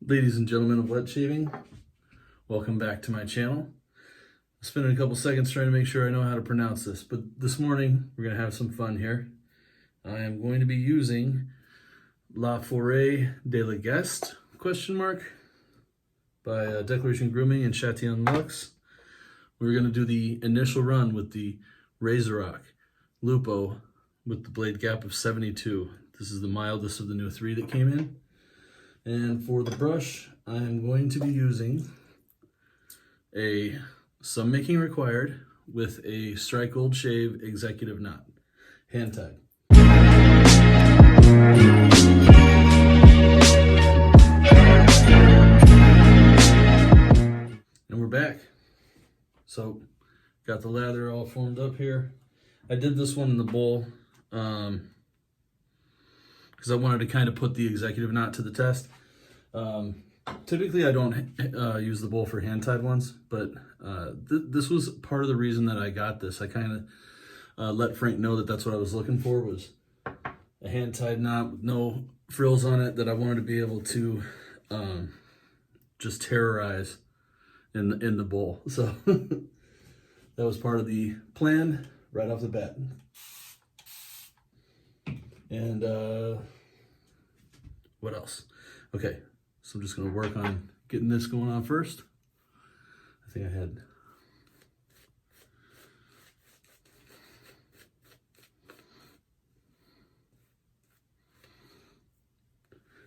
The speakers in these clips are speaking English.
Ladies and gentlemen of wet shaving, welcome back to my channel. Spending a couple seconds trying to make sure I know how to pronounce this, but this morning we're going to have some fun here. I am going to be using Foret de Liguest, by Declaration Grooming and Chatillon Lux. We're going to do the initial run with the Razorock Lupo with the blade gap of 72. This is the mildest of the new 3 that came in. And for the brush, I am going to be using some making required with a Strike Gold Shave executive knot, hand tied. And we're back. So, got the lather all formed up here. I did this one in the bowl because I wanted to kind of put the executive knot to the test. Typically I don't use the bowl for hand-tied ones, but this was part of the reason that I got this. I kind of let Frank know that that's what I was looking for, was a hand-tied knot with no frills on it that I wanted to be able to just terrorize in the bowl. So that was part of the plan right off the bat. And what else? Okay, so I'm just going to work on getting this going on first. I think I had...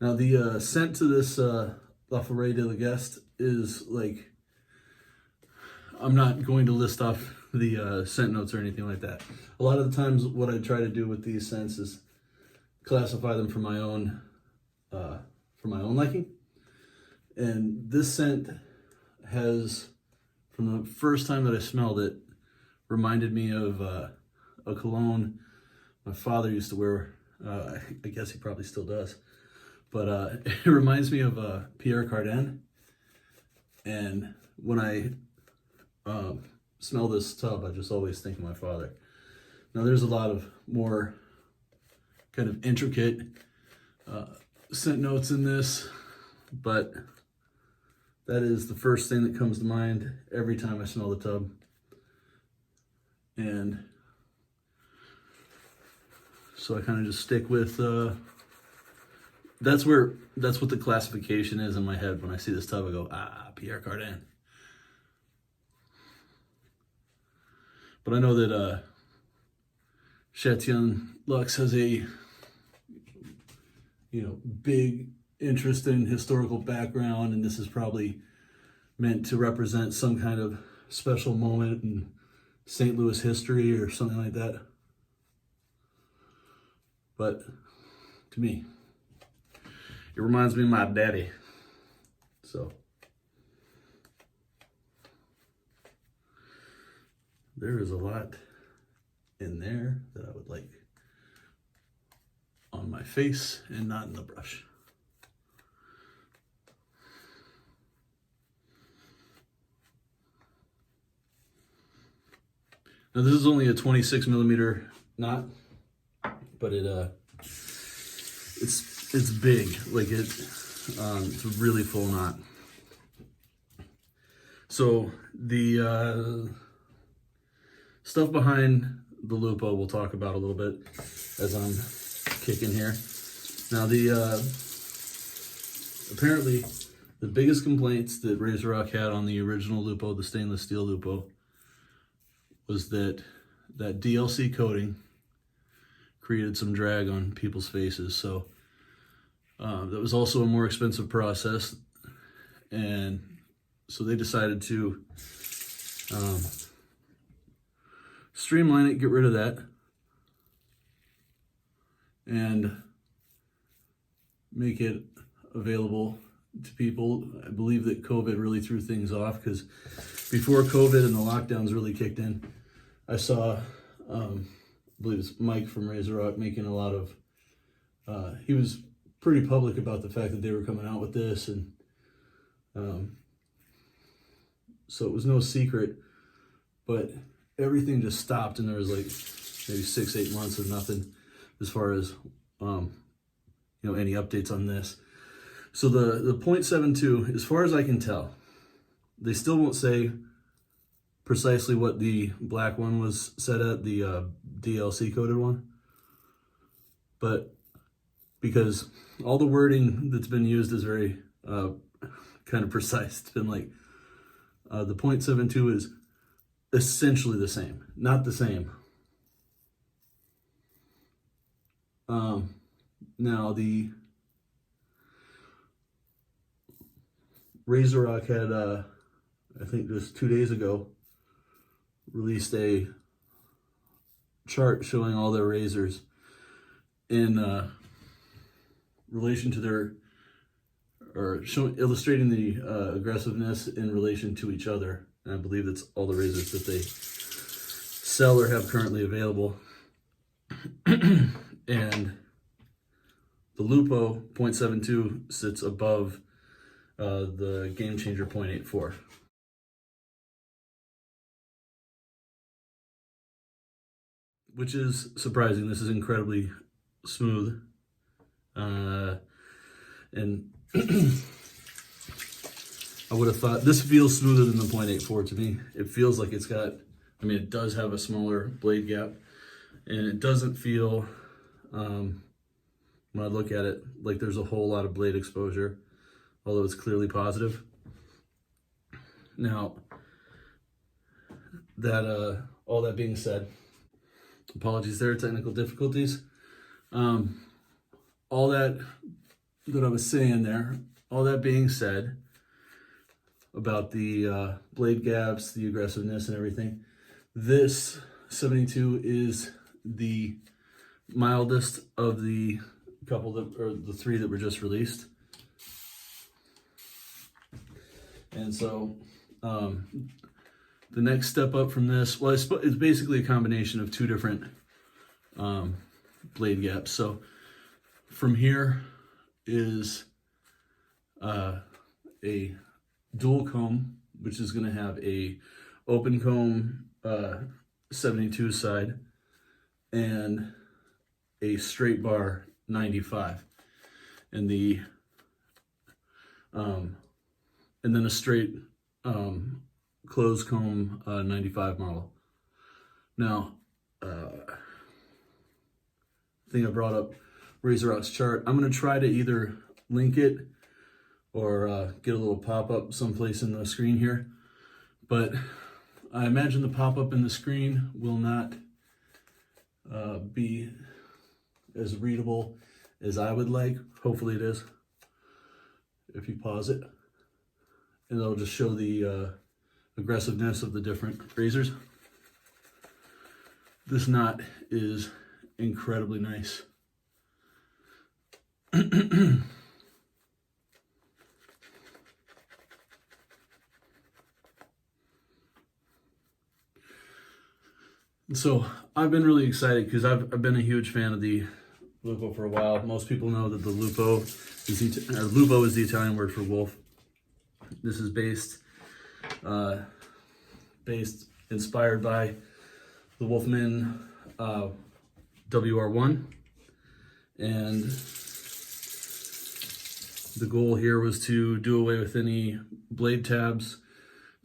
Now the scent to this Foret de Liguest is like... I'm not going to list off the scent notes or anything like that. A lot of the times what I try to do with these scents is classify them for my own liking. And this scent has, from the first time that I smelled it, reminded me of a cologne my father used to wear. I guess he probably still does. But it reminds me of Pierre Cardin. And when I smell this tub, I just always think of my father. Now there's a lot of more kind of intricate scent notes in this, but that is the first thing that comes to mind every time I smell the tub. And so I kind of just stick with that's what the classification is in my head. When I see this tub, I go, Pierre Cardin. But I know that Chatillon Lux has a big interest in historical background, and this is probably meant to represent some kind of special moment in St. Louis history or something like that. But to me, it reminds me of my daddy. So there is a lot in there that I would like on my face and not in the brush. Now this is only a 26 millimeter knot, but it's big. Like it's a really full knot. So the stuff behind the Lupo we'll talk about a little bit as I'm kicking here. Now apparently the biggest complaints that Razorock had on the original Lupo, the stainless steel Lupo, was that DLC coating created some drag on people's faces. So that was also a more expensive process, and so they decided to streamline it, get rid of that, and make it available to people. I believe that COVID really threw things off, because before COVID and the lockdowns really kicked in, I saw, I believe it's Mike from Razorock making a lot of, he was pretty public about the fact that they were coming out with this, and so it was no secret, but everything just stopped, and there was like maybe 6-8 months of nothing as far as any updates on this. So the 0.72, as far as I can tell, they still won't say precisely what the black one was set at, the DLC coded one. But because all the wording that's been used is very kind of precise. It's been like the 0.72 is essentially the same, not the same. Now the Razorock had, I think just 2 days ago, released a chart showing all their razors in relation to their, or illustrating the aggressiveness in relation to each other. And I believe that's all the razors that they sell or have currently available. And the Lupo 0.72 sits above the Game Changer 0.84. Which is surprising. This is incredibly smooth. And I would have thought this feels smoother than the 0.84 to me. It feels like it's got, I mean, it does have a smaller blade gap, and it doesn't feel, when I look at it, like there's a whole lot of blade exposure, although it's clearly positive. Now, that all that being said, apologies there, technical difficulties. All that I was saying there, all that being said about the blade gaps, the aggressiveness and everything, this 72 is the mildest of the couple that, or the three that were just released. And so the next step up from this, well, it's basically a combination of two different blade gaps. So from here is a dual comb, which is going to have a open comb 72 side and a straight bar 95, and the and then a straight closed comb 95 model. Now, I think I brought up Razorock's chart. I'm going to try to either link it or get a little pop-up someplace in the screen here. But I imagine the pop-up in the screen will not be as readable as I would like. Hopefully it is, if you pause it. And it'll just show the aggressiveness of the different razors. This knot is incredibly nice. So I've been really excited because I've been a huge fan of the Lupo for a while. Most people know that the Lupo is the Italian word for wolf. This is inspired by the Wolfman WR1, and the goal here was to do away with any blade tabs,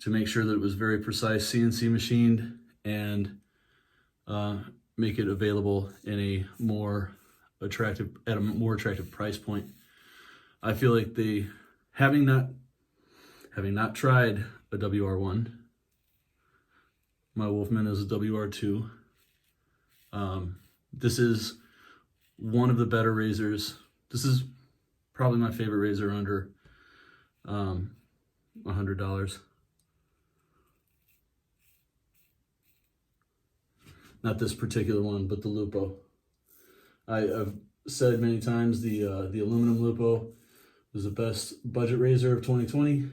to make sure that it was very precise CNC machined, and make it available in a more attractive, at a more attractive price point. I feel like they, having not tried a WR1, my Wolfman is a WR2. This is one of the better razors. This is probably my favorite razor under $100. Not this particular one, but the Lupo. I've said many times the aluminum Lupo was the best budget razor of 2020.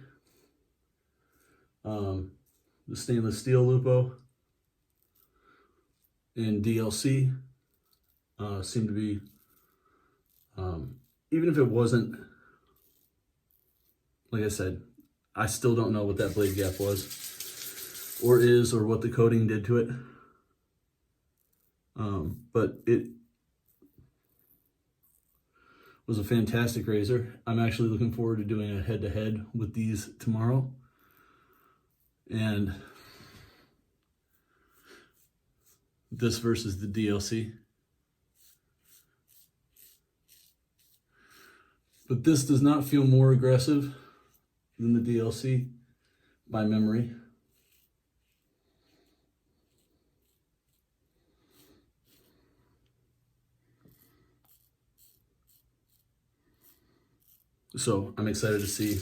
The stainless steel Lupo and DLC seemed to be, even if it wasn't, like I said, I still don't know what that blade gap was or is, or what the coating did to it. But was a fantastic razor. I'm actually looking forward to doing a head-to-head with these tomorrow. And this versus the DLC. But this does not feel more aggressive than the DLC by memory. So I'm excited to see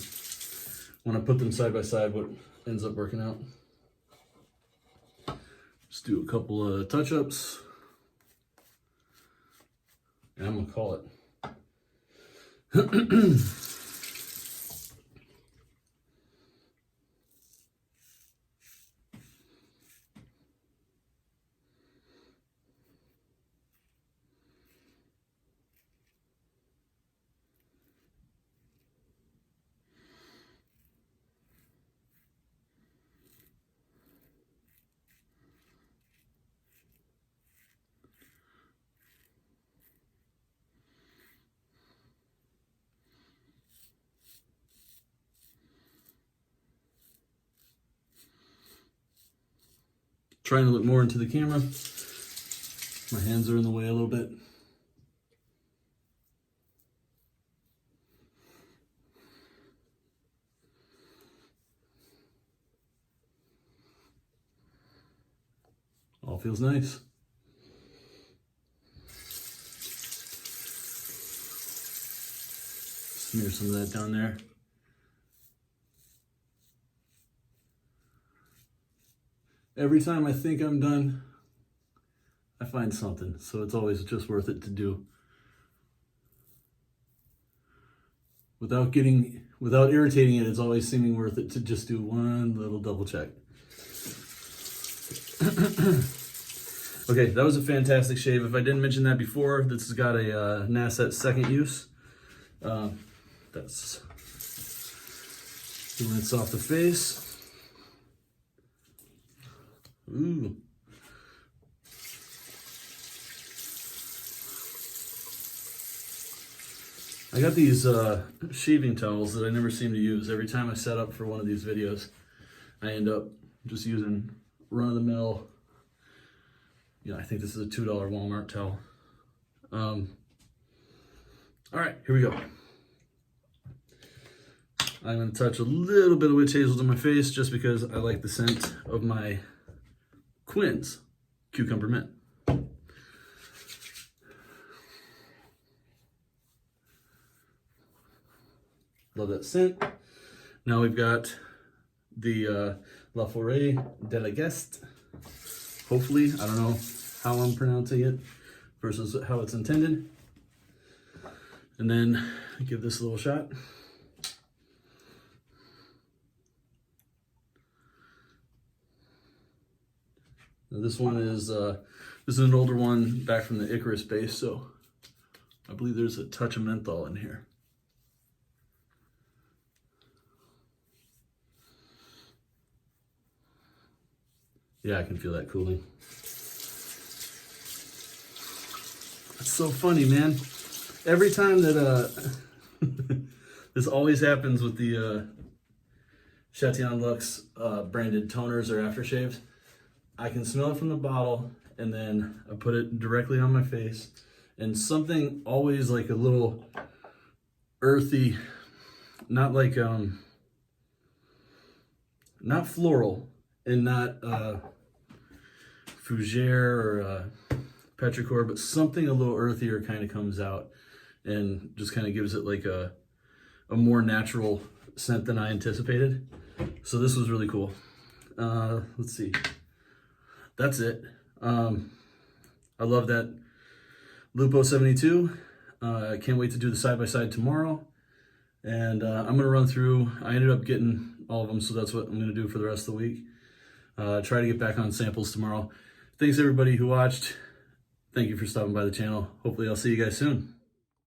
when I put them side by side what ends up working out. Just do a couple of touch-ups, and I'm gonna call it. Trying to look more into the camera. My hands are in the way a little bit. All feels nice. Smear some of that down there. Every time I think I'm done, I find something. So it's always just worth it to do. Without irritating it, it's always seeming worth it to just do one little double check. Okay, that was a fantastic shave. If I didn't mention that before, this has got a Nasset second use. That's rinse off the face. Ooh. I got these shaving towels that I never seem to use. Every time I set up for one of these videos, I end up just using run-of-the-mill, I think this is a $2 Walmart towel. All right, here we go. I'm gonna touch a little bit of witch hazel to my face just because I like the scent of my Quinn's Cucumber Mint. Love that scent. Now we've got the Foret de Liguest. Hopefully, I don't know how I'm pronouncing it versus how it's intended. And then give this a little shot. Now this one is an older one back from the Icarus base, so I believe there's a touch of menthol in here. Yeah, I can feel that cooling. It's so funny, man. Every time that this always happens with the Chatillon Lux branded toners or aftershaves. I can smell it from the bottle, and then I put it directly on my face, and something always like a little earthy, not like not floral and not fougere or petrichor, but something a little earthier kind of comes out and just kind of gives it like a more natural scent than I anticipated. So this was really cool. Let's see. That's it. I love that Lupo 72. I can't wait to do the side-by-side tomorrow. And I'm going to run through. I ended up getting all of them, so that's what I'm going to do for the rest of the week. Try to get back on samples tomorrow. Thanks everybody who watched. Thank you for stopping by the channel. Hopefully I'll see you guys soon.